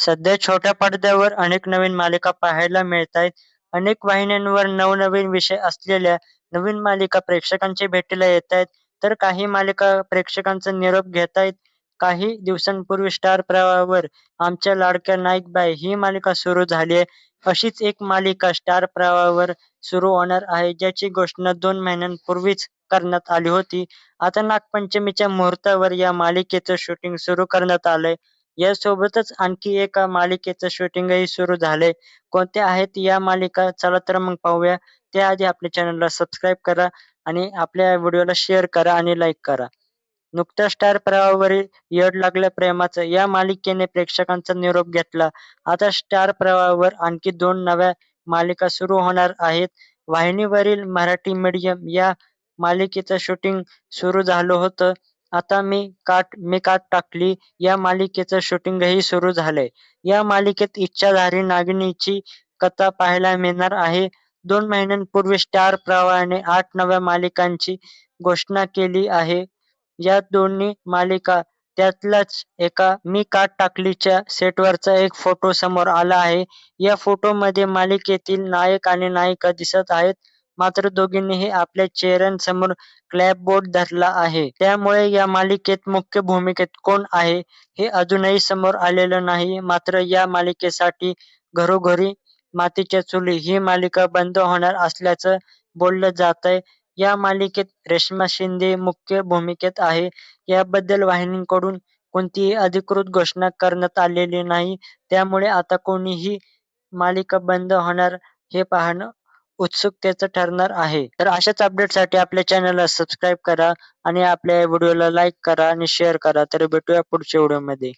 सध्या छोट्या पडद्यावर अनेक नवीन मालिका पाहायला मिळतायत. अनेक वाहिन्यांवर नवनवीन विषय असलेल्या नवीन मालिका प्रेक्षकांच्या भेटीला येतायत, तर काही मालिका प्रेक्षकांचा निरोप घेतायत. काही दिवसांपूर्वी स्टार प्रवाहावर आमच्या लाडक्या नाईकबाई ही मालिका सुरू झाली आहे. अशीच एक मालिका स्टार प्रवाहावर सुरू होणार आहे, ज्याची घोषणा 2 महिन्यांपूर्वीच करण्यात आली होती. आता नागपंचमीच्या मुहूर्तावर या मालिकेचं शूटिंग सुरू करण्यात आलंय. यासोबतच आणखी एका मालिकेचं शूटिंगही सुरू झालंय. कोणत्या आहेत या मालिका? चला तर मग पाहूया. त्याआधी आपल्या चॅनलला सबस्क्राईब करा आणि आपल्या व्हिडिओला शेअर करा आणि लाईक करा. नुकत्याच स्टार प्रवाहावरील येड लागलं प्रेमाचं या मालिकेने प्रेक्षकांचा निरोप घेतला. आता स्टार प्रवाहावर आणखी 2 नव्या मालिका सुरू होणार आहेत. वाहिनीवरील मराठी मीडियम या मालिकेचं शूटिंग सुरू झालं होतं. आता मी काट टाकली या मालिकेचं शूटिंगही सुरू झालंय. या मालिकेत इच्छाधारी नागिनीची कथा पाहायला मिळणार आहे. 2 महिन्यांपूर्वी स्टार प्रवाहाने 8 नव्या मालिकांची घोषणा केली आहे. या दोन्ही मालिका त्यातल्याच एका मी काट टाकलीच्या सेटवरचा एक फोटो समोर आला आहे. या फोटोमध्ये मालिकेतील नायक आणि नायिका दिसत आहेत. मात्र दोघींनीही आपल्या चेहऱ्यांसमोर क्लॅपबोर्ड धरला आहे. त्यामुळे या मालिकेत मुख्य भूमिकेत कोण आहे हे अजूनही समोर आलेलं नाही. मात्र या मालिकेसाठी घरोघरी मातीच्या चुली ही मालिका बंद होणार असल्याचं बोललं जातंय. या मालिकेत रेश्मा शिंदे मुख्य भूमिकेत आहे. याबद्दल वाहिनीकडून कोणतीही अधिकृत घोषणा करण्यात आलेली नाही. त्यामुळे आता कोणीही मालिका बंद होणार हे पाहणं उत्सुकतेचं ठरणार आहे. तर अशाच अपडेटसाठी आपल्या चॅनलला सबस्क्राईब करा आणि आपल्या व्हिडिओला लाईक करा आणि शेअर करा. तर भेटूया पुढच्या व्हिडिओमध्ये.